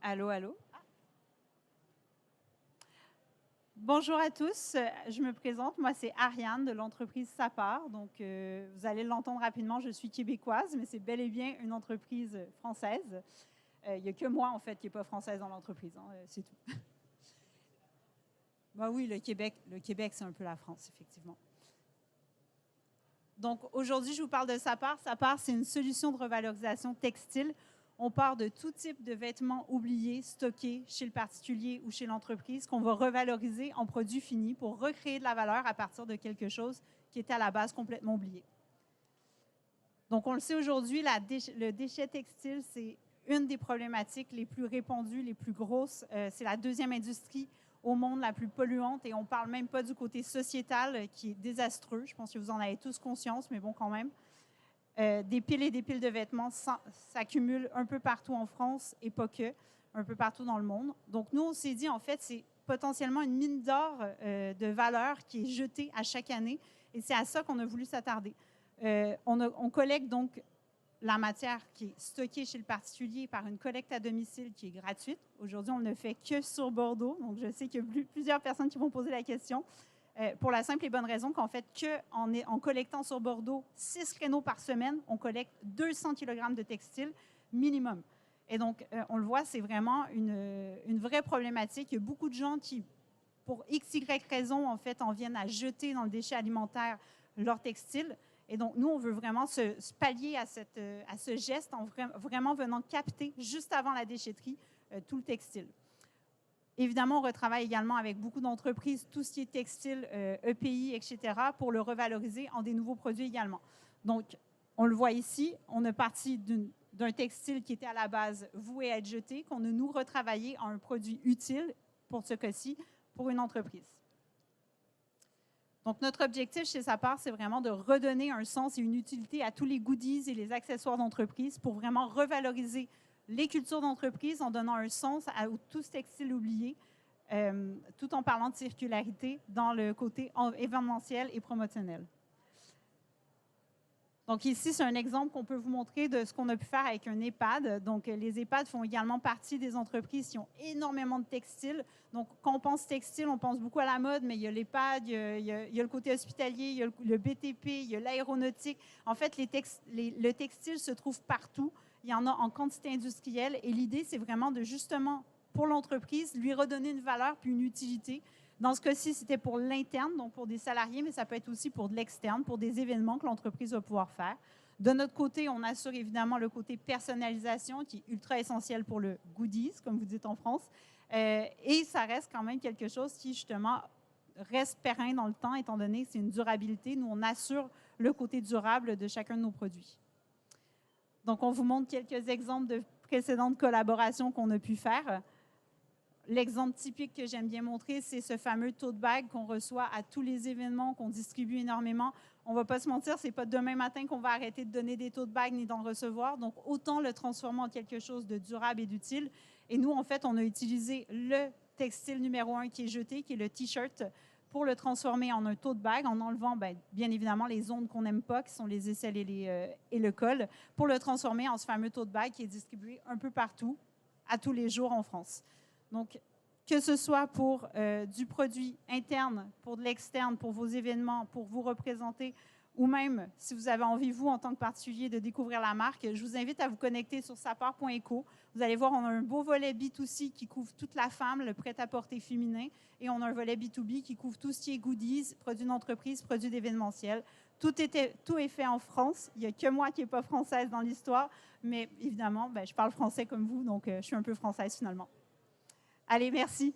Allô, allô. Bonjour à tous, je me présente, moi c'est Ariane de l'entreprise Sapar. Donc vous allez l'entendre rapidement, je suis québécoise, mais c'est bel et bien une entreprise française. Il n'y a que moi en fait qui n'est pas française dans l'entreprise, hein, c'est tout. Bah oui, le Québec c'est un peu la France, effectivement. Donc aujourd'hui, je vous parle de Sapar. Sapar, c'est une solution de revalorisation textile. On part de tout type de vêtements oubliés, stockés chez le particulier ou chez l'entreprise, qu'on va revaloriser en produits finis pour recréer de la valeur à partir de quelque chose qui était à la base complètement oublié. Donc on le sait aujourd'hui, le déchet textile, c'est une des problématiques les plus répandues, les plus grosses. C'est la deuxième industrie au monde la plus polluante et on ne parle même pas du côté sociétal qui est désastreux. Je pense que vous en avez tous conscience, mais bon, quand même. Des piles et des piles de vêtements s'accumulent un peu partout en France et pas que, un peu partout dans le monde. Donc nous, on s'est dit, en fait, c'est potentiellement une mine d'or de valeur qui est jetée à chaque année et c'est à ça qu'on a voulu s'attarder. On collecte donc la matière qui est stockée chez le particulier par une collecte à domicile qui est gratuite. Aujourd'hui, on ne fait que sur Bordeaux. Donc, je sais qu'il y a plusieurs personnes qui vont poser la question. Pour la simple et bonne raison qu'en fait, en collectant sur Bordeaux 6 créneaux par semaine, on collecte 200 kg de textile minimum. Et donc, on le voit, c'est vraiment une vraie problématique. Il y a beaucoup de gens qui, pour x, y raison, en fait, en viennent à jeter dans le déchet alimentaire leur textile. Et donc, nous, on veut vraiment se pallier à ce geste en vraiment venant capter, juste avant la déchetterie, tout le textile. Évidemment, on retravaille également avec beaucoup d'entreprises, tout ce qui est textile, EPI, etc., pour le revaloriser en des nouveaux produits également. Donc, on le voit ici, on est parti d'un textile qui était à la base voué à être jeté, qu'on a nous retravaillé en un produit utile, pour ce cas-ci, pour une entreprise. Donc, notre objectif chez Sapar, c'est vraiment de redonner un sens et une utilité à tous les goodies et les accessoires d'entreprise pour vraiment revaloriser les cultures d'entreprise en donnant un sens à tout ce textile oublié, tout en parlant de circularité dans le côté événementiel et promotionnel. Donc ici, c'est un exemple qu'on peut vous montrer de ce qu'on a pu faire avec un EHPAD. Donc les EHPAD font également partie des entreprises qui ont énormément de textiles. Donc quand on pense textile, on pense beaucoup à la mode, mais il y a l'EHPAD, il y a le côté hospitalier, il y a le BTP, il y a l'aéronautique. En fait, le textile se trouve partout. Il y en a en quantité industrielle et l'idée, c'est vraiment de justement, pour l'entreprise, lui redonner une valeur puis une utilité. Dans ce cas-ci, c'était pour l'interne, donc pour des salariés, mais ça peut être aussi pour de l'externe, pour des événements que l'entreprise va pouvoir faire. De notre côté, on assure évidemment le côté personnalisation qui est ultra essentiel pour le goodies, comme vous dites en France. Et ça reste quand même quelque chose qui, justement, reste périn dans le temps, étant donné que c'est une durabilité. Nous, on assure le côté durable de chacun de nos produits. Donc, on vous montre quelques exemples de précédentes collaborations qu'on a pu faire. L'exemple typique que j'aime bien montrer, c'est ce fameux tote bag qu'on reçoit à tous les événements, qu'on distribue énormément. On ne va pas se mentir, ce n'est pas demain matin qu'on va arrêter de donner des tote bags ni d'en recevoir. Donc, autant le transformer en quelque chose de durable et d'utile. Et nous, en fait, on a utilisé le textile numéro 1 qui est jeté, qui est le T-shirt, pour le transformer en un tote bag, en enlevant bien évidemment les zones qu'on n'aime pas, qui sont les aisselles et le col, pour le transformer en ce fameux tote bag qui est distribué un peu partout, à tous les jours en France. Donc, que ce soit pour du produit interne, pour de l'externe, pour vos événements, pour vous représenter, ou même si vous avez envie, vous, en tant que particulier, de découvrir la marque, je vous invite à vous connecter sur sapar.eco. Vous allez voir, on a un beau volet B2C qui couvre toute la femme, le prêt-à-porter féminin, et on a un volet B2B qui couvre tout ce qui est goodies, produits d'entreprise, produits d'événementiel. Tout est fait en France. Il n'y a que moi qui n'ai pas française dans l'histoire, mais évidemment, je parle français comme vous, donc je suis un peu française finalement. Allez, merci.